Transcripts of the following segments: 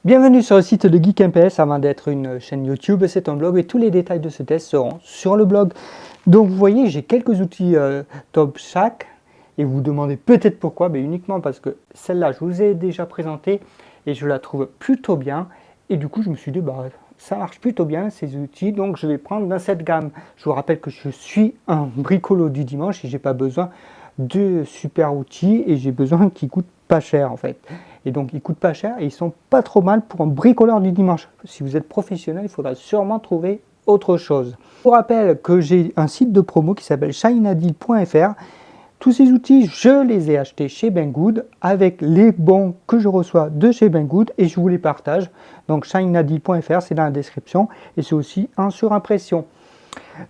Bienvenue sur le site de Geek MPS. Avant d'être une chaîne YouTube, c'est un blog et tous les détails de ce test seront sur le blog. Donc vous voyez, j'ai quelques outils Top Shack et vous vous demandez peut-être pourquoi, mais uniquement parce que celle-là je vous ai déjà présentée et je la trouve plutôt bien. Et du coup je me suis dit, ça marche plutôt bien ces outils, donc je vais prendre dans cette gamme. Je vous rappelle que je suis un bricolo du dimanche et j'ai pas besoin de super outils et j'ai besoin qu'ils coûtent pas cher en fait. Et donc ils coûtent pas cher et ils sont pas trop mal pour un bricoleur du dimanche. Si vous êtes professionnel, il faudra sûrement trouver autre chose. Je vous rappelle que j'ai un site de promo qui s'appelle shineadil.fr. Tous ces outils, je les ai achetés chez Banggood avec les bons que je reçois de chez Banggood et je vous les partage. Donc shineadil.fr, c'est dans la description et c'est aussi en surimpression.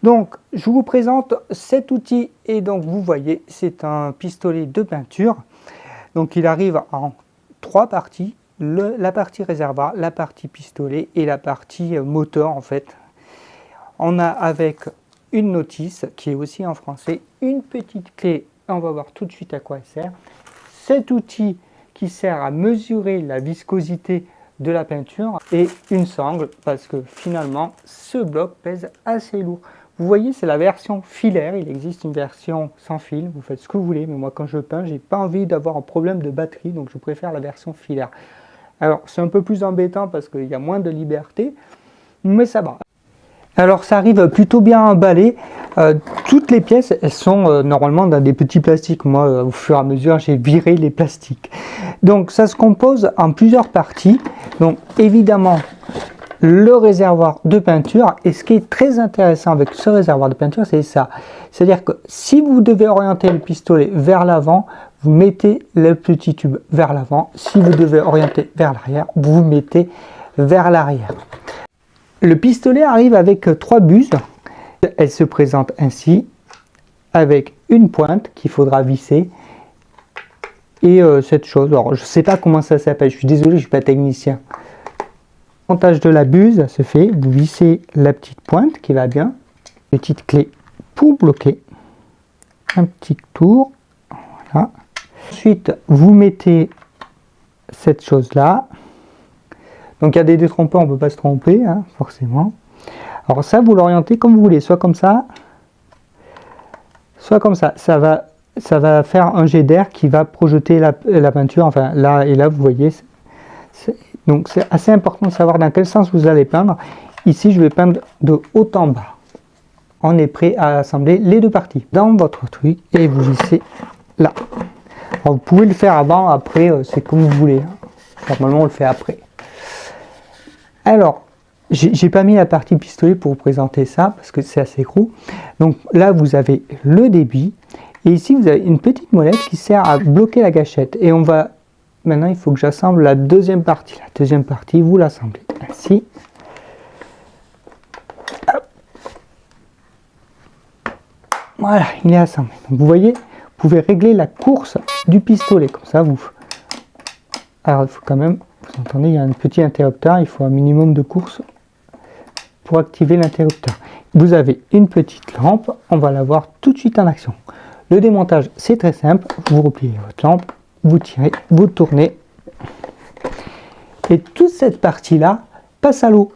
Donc je vous présente cet outil et donc vous voyez, c'est un pistolet de peinture. Donc il arrive en trois parties, la partie réservoir, la partie pistolet et la partie moteur en fait. On a avec une notice qui est aussi en français, une petite clé, on va voir tout de suite à quoi elle sert. Cet outil qui sert à mesurer la viscosité de la peinture et une sangle parce que finalement ce bloc pèse assez lourd. Vous voyez, c'est la version filaire, il existe une version sans fil, vous faites ce que vous voulez, mais moi quand je peins, j'ai pas envie d'avoir un problème de batterie, donc je préfère la version filaire. Alors c'est un peu plus embêtant parce qu'il y a moins de liberté, mais ça va. Alors ça arrive plutôt bien emballé, toutes les pièces elles sont normalement dans des petits plastiques, moi au fur et à mesure j'ai viré les plastiques. Donc ça se compose en plusieurs parties, donc évidemment le réservoir de peinture, et ce qui est très intéressant avec ce réservoir de peinture c'est ça, c'est à dire que si vous devez orienter le pistolet vers l'avant, vous mettez le petit tube vers l'avant, si vous devez orienter vers l'arrière, vous mettez vers l'arrière. Le pistolet arrive avec trois buses, elle se présente ainsi, avec une pointe qu'il faudra visser, et cette chose, alors je ne sais pas comment ça s'appelle, je suis désolé, je ne suis pas technicien. Le montage de la buse se fait, vous vissez la petite pointe qui va bien, petite clé pour bloquer, un petit tour, voilà. Ensuite vous mettez cette chose là, donc il y a des détrompeurs, on ne peut pas se tromper, hein, forcément. Alors ça vous l'orientez comme vous voulez, soit comme ça, soit comme ça, ça va faire un jet d'air qui va projeter la peinture, enfin là et là vous voyez. Donc c'est assez important de savoir dans quel sens vous allez peindre. Ici je vais peindre de haut en bas. On est prêt à assembler les deux parties dans votre truc et vous vissez là. Alors, vous pouvez le faire avant, après, c'est comme vous voulez. Normalement on le fait après. Alors, j'ai pas mis la partie pistolet pour vous présenter ça parce que c'est assez gros. Donc là vous avez le débit et ici vous avez une petite molette qui sert à bloquer la gâchette. Et on va... Maintenant, il faut que j'assemble la deuxième partie. La deuxième partie, vous l'assemblez ainsi. Hop. Voilà, il est assemblé. Donc, vous voyez, vous pouvez régler la course du pistolet. Comme ça, vous... Alors, il faut quand même... Vous entendez, il y a un petit interrupteur. Il faut un minimum de course pour activer l'interrupteur. Vous avez une petite lampe. On va la voir tout de suite en action. Le démontage, c'est très simple. Vous repliez votre lampe. Vous tirez, vous tournez et toute cette partie là passe à l'eau.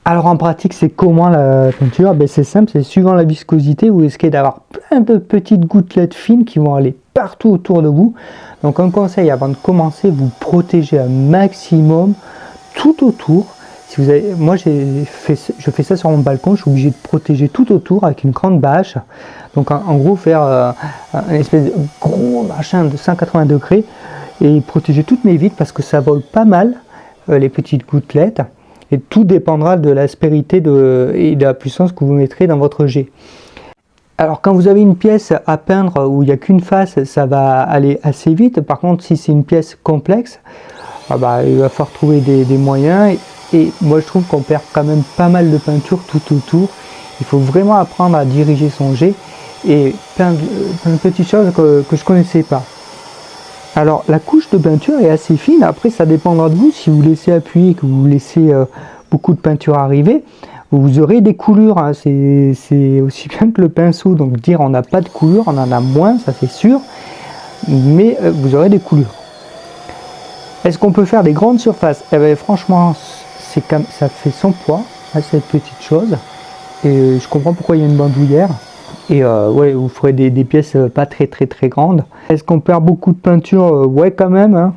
Alors en pratique c'est comment la peinture? C'est simple, c'est suivant la viscosité, vous risquez d'avoir plein de petites gouttelettes fines qui vont aller partout autour de vous. Donc un conseil avant de commencer, vous protégez un maximum tout autour. Si vous avez, moi je fais ça sur mon balcon, je suis obligé de protéger tout autour avec une grande bâche. Donc en gros faire un espèce de gros machin de 180 degrés et protéger toutes mes vitres parce que ça vole pas mal les petites gouttelettes et tout dépendra de l'aspérité et de la puissance que vous mettrez dans votre jet. Alors quand vous avez une pièce à peindre où il n'y a qu'une face, ça va aller assez vite. Par contre si c'est une pièce complexe, il va falloir trouver des moyens. Et moi je trouve qu'on perd quand même pas mal de peinture tout autour. Il faut vraiment apprendre à diriger son jet et plein de petites choses que je ne connaissais pas. Alors la couche de peinture est assez fine, après ça dépendra de vous, si vous laissez appuyer, que vous laissez beaucoup de peinture arriver, vous aurez des coulures, hein. C'est aussi bien que le pinceau, donc dire on n'a pas de coulure, on en a moins, ça c'est sûr, mais vous aurez des coulures. Est-ce qu'on peut faire des grandes surfaces? Eh bien, franchement, ça fait son poids à cette petite chose. Et je comprends pourquoi il y a une bandoulière. Et ouais, vous ferez des pièces pas très grandes. Est-ce qu'on perd beaucoup de peinture? Ouais, quand même. Hein.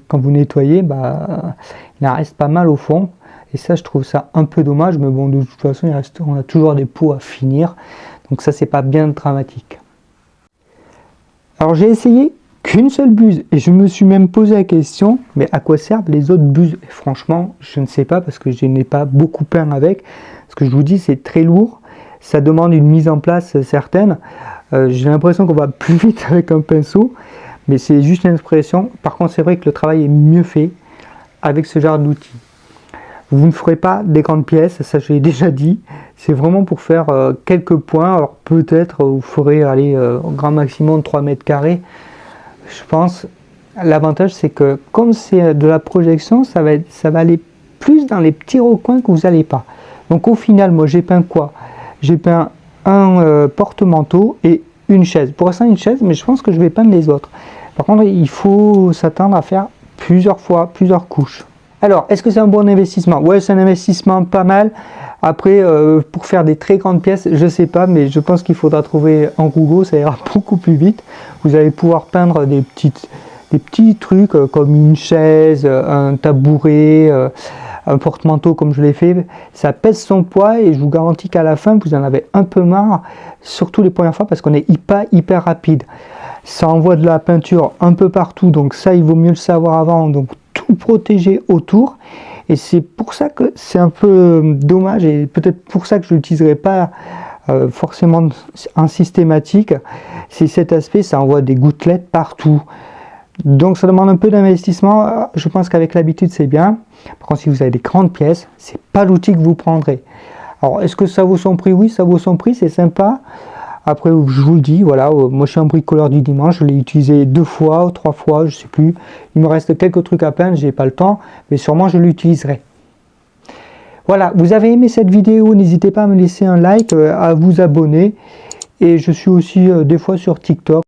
Quand vous nettoyez, bah, il en reste pas mal au fond. Et ça, je trouve ça un peu dommage. Mais bon, de toute façon, on a toujours des pots à finir. Donc ça, c'est pas bien dramatique. Alors j'ai essayé qu'une seule buse. Et je me suis même posé la question, mais à quoi servent les autres buses? Et franchement, je ne sais pas parce que je n'ai pas beaucoup peint avec. Ce que je vous dis, c'est très lourd. Ça demande une mise en place certaine. J'ai l'impression qu'on va plus vite avec un pinceau, mais c'est juste une impression. Par contre, c'est vrai que le travail est mieux fait avec ce genre d'outil. Vous ne ferez pas des grandes pièces, ça je l'ai déjà dit. C'est vraiment pour faire quelques points. Alors peut-être vous ferez aller au grand maximum 3 mètres carrés. Je pense, l'avantage c'est que comme c'est de la projection, ça va aller plus dans les petits recoins que vous n'allez pas. Donc au final, moi j'ai peint quoi? J'ai peint un porte-manteau et une chaise. Pour l'instant une chaise, mais je pense que je vais peindre les autres. Par contre, il faut s'attendre à faire plusieurs fois, plusieurs couches. Alors, est-ce que c'est un bon investissement? Ouais, c'est un investissement pas mal. Après, pour faire des très grandes pièces, je sais pas, mais je pense qu'il faudra trouver un rouleau, ça ira beaucoup plus vite. Vous allez pouvoir peindre des petits trucs comme une chaise, un tabouret, un porte-manteau comme je l'ai fait. Ça pèse son poids et je vous garantis qu'à la fin, vous en avez un peu marre, surtout les premières fois parce qu'on est pas hyper rapide. Ça envoie de la peinture un peu partout, donc ça, il vaut mieux le savoir avant. Donc, tout protéger autour, et c'est pour ça que c'est un peu dommage et peut-être pour ça que je l'utiliserai pas forcément en systématique. C'est cet aspect, ça envoie des gouttelettes partout, donc ça demande un peu d'investissement. Je pense qu'avec l'habitude c'est bien. Par contre, si vous avez des grandes pièces, c'est pas l'outil que vous prendrez. Alors est-ce que ça vaut son prix? Oui, ça vaut son prix, c'est sympa. Après, je vous le dis, voilà, moi je suis un bricoleur du dimanche, je l'ai utilisé 2 fois ou 3 fois, je sais plus. Il me reste quelques trucs à peindre, j'ai pas le temps, mais sûrement je l'utiliserai. Voilà, vous avez aimé cette vidéo, n'hésitez pas à me laisser un like, à vous abonner. Et je suis aussi des fois sur TikTok.